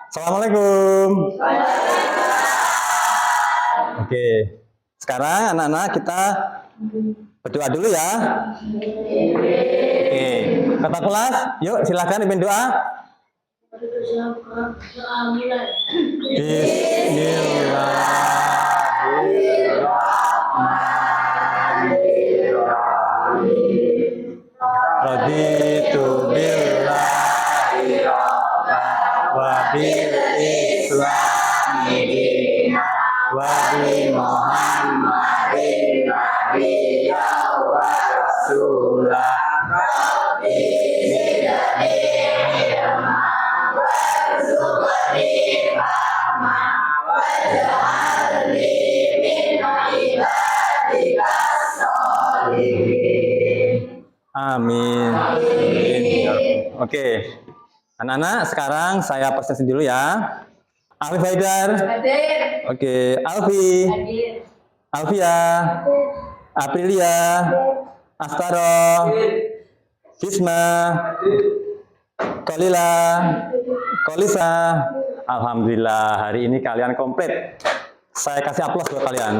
Assalamualaikum. Oke, sekarang anak-anak kita berdoa dulu ya. Oke, kata kelas, yuk silakan pimpin doa. Bismillahirrahmanirrahim. Raditu billahi wa bil islami wa bi Muhammadin nabiyya wa rasulah. Amin. Oke, anak-anak sekarang saya presentasi dulu ya. Alfi Haidar. Oke, Alfi. Alfia. Aprilia. Astaro. Kisma. Kolila. Kolisa. Alhamdulillah, hari ini kalian komplit. Saya kasih aplaus buat kalian.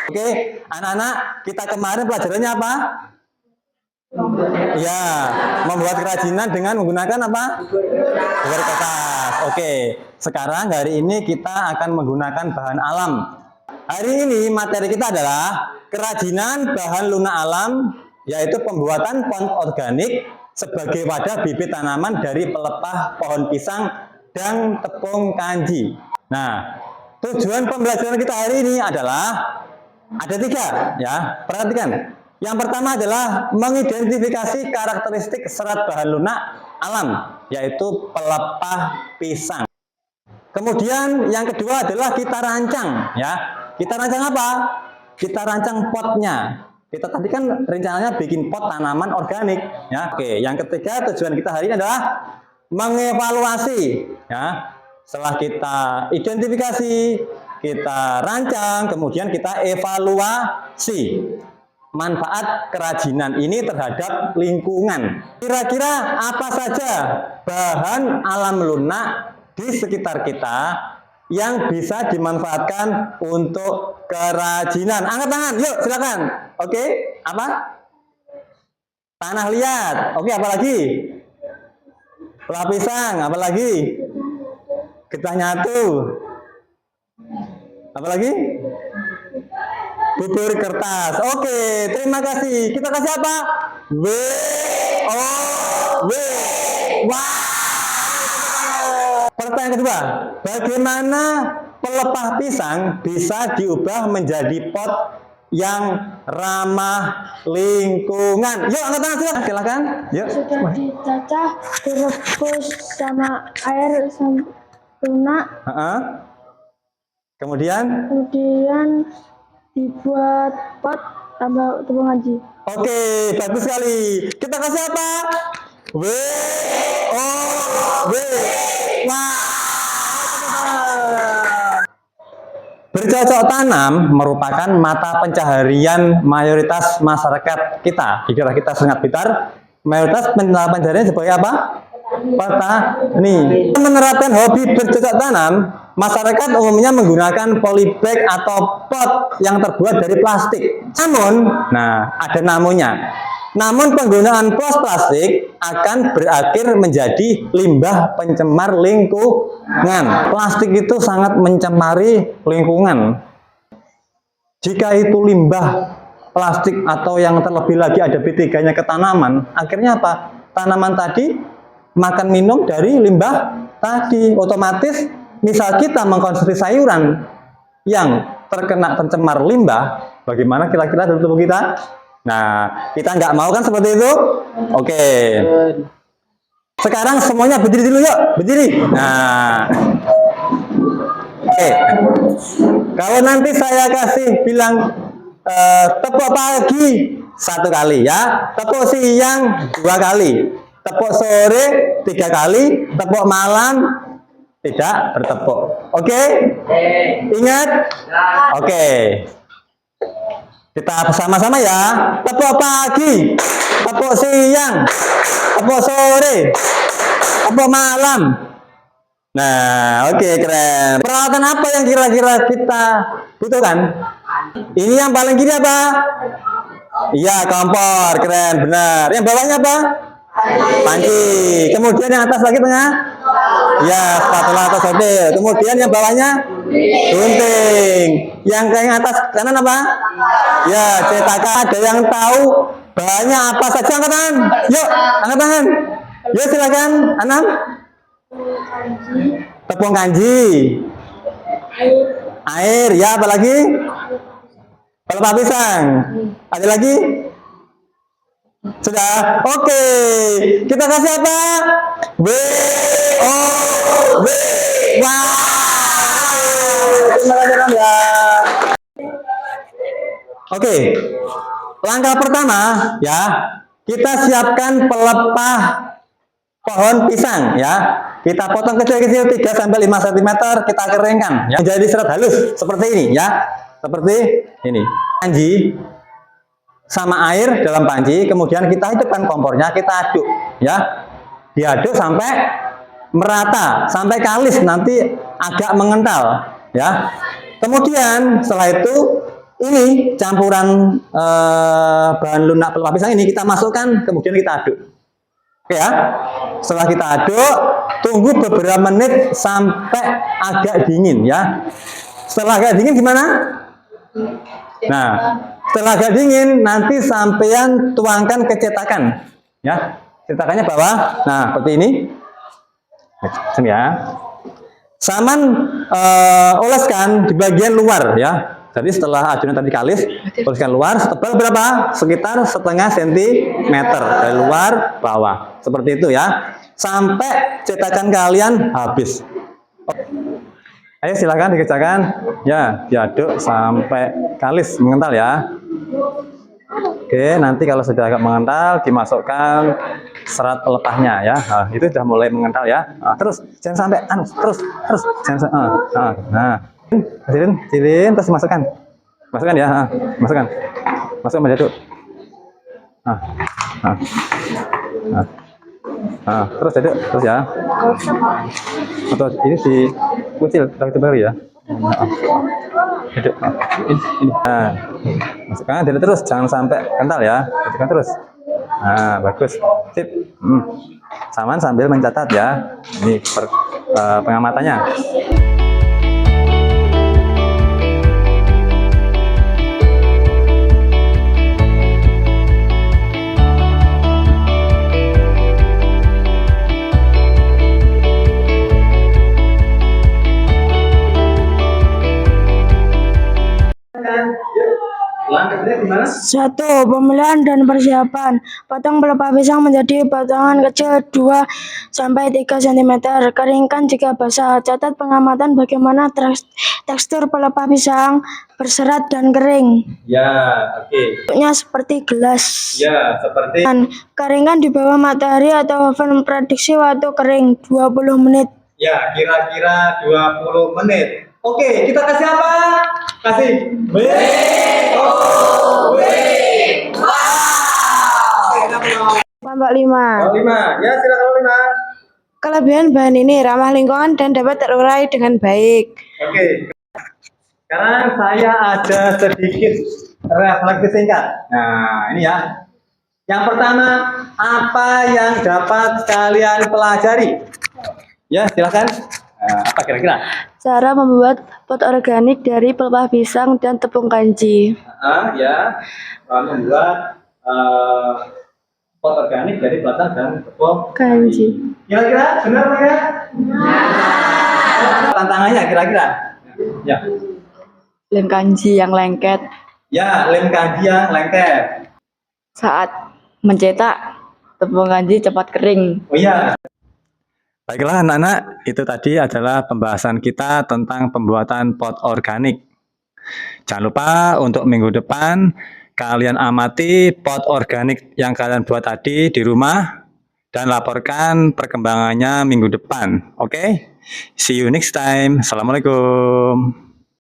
Oke, anak-anak, kita kemarin pelajarannya apa? Ya, membuat kerajinan dengan menggunakan apa? Buku kertas. Oke, sekarang hari ini kita akan menggunakan bahan alam. Hari ini materi kita adalah kerajinan bahan lunak alam, yaitu pembuatan pot organik sebagai wadah bibit tanaman dari pelepah pohon pisang dan tepung kanji. Nah, tujuan pembelajaran kita hari ini adalah ada 3 ya, perhatikan. Yang pertama adalah mengidentifikasi karakteristik serat bahan lunak alam, yaitu pelepah pisang. Kemudian yang kedua adalah kita rancang ya. Kita rancang apa? Kita rancang potnya. Kita tadi kan rencananya bikin pot tanaman organik ya. Oke, yang ketiga tujuan kita hari ini adalah mengevaluasi ya. Setelah kita identifikasi, kita rancang, kemudian kita evaluasi manfaat kerajinan ini terhadap lingkungan. Kira-kira apa saja bahan alam lunak di sekitar kita yang bisa dimanfaatkan untuk kerajinan? Angkat tangan, yuk silakan. Oke, apa? Tanah liat. Oke, apa lagi? Pelepah pisang, apa lagi? Getah nyatu. Apa lagi? Bubur kertas. Oke, terima kasih. Kita kasih apa? W O W. Wow. Pertanyaan kedua, bagaimana pelepah pisang bisa diubah menjadi pot yang ramah lingkungan? Yuk, angkat tangan silakan. Yuk. Sudah dicacah, direbus sama air lunak. Kemudian Dibuat pot tambah tepung kanji. Oke, bagus sekali. Kita kasih apa? W O W. Wah. Bercocok tanam merupakan mata pencaharian mayoritas masyarakat kita. Dikira kita sangat pintar. Mayoritas mata pencaharian sebagai apa? Petani. Menerapkan hobi bercocok tanam, masyarakat umumnya menggunakan polybag atau pot yang terbuat dari plastik. Namun, ada namunnya. Namun penggunaan plastik akan berakhir menjadi limbah pencemar lingkungan. Plastik itu sangat mencemari lingkungan. Jika itu limbah plastik atau yang terlebih lagi ada B3-nya ke tanaman, akhirnya apa? Tanaman tadi makan minum dari limbah tadi, otomatis misal kita mengkonsumsi sayuran yang tercemar limbah, bagaimana kira-kira dari tubuh kita? Nah, kita nggak mau kan seperti itu? Oke. Sekarang semuanya berdiri dulu yuk, berdiri. Nah, oke. Kalau nanti saya kasih bilang tepuk pagi 1 kali ya, tepuk siang 2 kali. Tepuk sore 3 kali, tepuk malam tidak bertepuk. Oke? Ingat? Oke. Kita bersama-sama ya. Tepuk pagi, tepuk siang, tepuk sore, tepuk malam. Nah, oke, keren. Peralatan apa yang kira-kira kita butuhkan? Ini yang paling kiri apa? Iya, kompor, keren, benar. Yang bawahnya apa? Panci. Kemudian yang atas lagi tengah? Ya, spatula atau sortir. Kemudian yang bawahnya? Gunting. Yang atas kanan apa? Ya, cetakan. Ada yang tahu bahannya apa saja? Angkat tangan. Yuk, angkat tangan. Yuk, silakan. Anam. Tepung kanji. Air. Ya, apa lagi? Pelepah pisang. Ada lagi? Sudah? Oke. Kita kasih apa? B O W. Wow. Terima kasih ya. Oke. Langkah pertama ya, kita siapkan pelepah pohon pisang ya. Kita potong kecil-kecil 3 sampai 5 cm, kita keringkan ya. Menjadi serat halus seperti ini ya. Seperti ini. Panci sama air dalam panci, kemudian kita hidupkan kompornya, kita aduk ya. Diaduk sampai merata, sampai kalis, nanti agak mengental ya. Kemudian setelah itu ini campuran bahan lunak pelepah pisang ini kita masukkan, kemudian kita aduk. Oke ya. Setelah kita aduk, tunggu beberapa menit sampai agak dingin ya. Setelah agak dingin gimana? Nah, setelah agak dingin nanti sampean tuangkan ke cetakan ya. Cetakannya bawah. Nah, seperti ini. Sini ya. Saman oleskan di bagian luar ya. Jadi setelah adonan tadi kalis, oleskan luar setebal berapa? Sekitar setengah sentimeter dari luar bawah. Seperti itu ya. Sampai cetakan kalian habis. Ayo silakan dikerjakan. Ya, diaduk sampai kalis mengental ya. Oke, nanti kalau sudah agak mengental dimasukkan serat pelepahnya ya. Nah, itu sudah mulai mengental ya. Nah, terus jangan sampai terus jangan nah. Kecilin terus masukkan ya, masukkan menjaduk. Terus jaduk terus ya. Atau ini di kucil itu baru ya. Jaduk. Ini. Nah, masukkan jaduk terus, jangan sampai kental ya. Jadukkan terus. Nah, bagus. Sip. Saman sambil mencatat ya. Ini pengamatannya. Satu, pemilihan dan persiapan. Potong pelepah pisang menjadi potongan kecil 2 sampai 3 cm. Keringkan jika basah. Catat pengamatan bagaimana tekstur pelepah pisang berserat dan kering. Ya, oke. Bentuknya seperti gelas. Ya, seperti. Keringkan di bawah matahari atau oven. Prediksi waktu kering 20 menit. Ya, kira-kira 20 menit. Oke, kita kasih apa? Kasih B O W. Kelompok 5. 5. Ya, silakan 5. Kelebihan bahan ini ramah lingkungan dan dapat terurai dengan baik. Oke. Sekarang saya ada sedikit refleksi singkat. Nah, ini ya. Yang pertama, apa yang dapat kalian pelajari? Ya, silakan. Apa kira-kira? Cara membuat pot organik dari pelepah pisang dan tepung kanji. Ya, membuat pot organik dari pelatan dan tepung Kanji. Kira-kira benar nggak ya? Tantangannya kira-kira? Ya. Lem kanji yang lengket. Ya, lem kanji yang lengket. Saat mencetak, tepung kanji cepat kering. Oh iya. Baiklah anak-anak, itu tadi adalah pembahasan kita tentang pembuatan pot organik. Jangan lupa untuk minggu depan kalian amati pot organik yang kalian buat tadi di rumah dan laporkan perkembangannya minggu depan. Oke? See you next time. Assalamualaikum.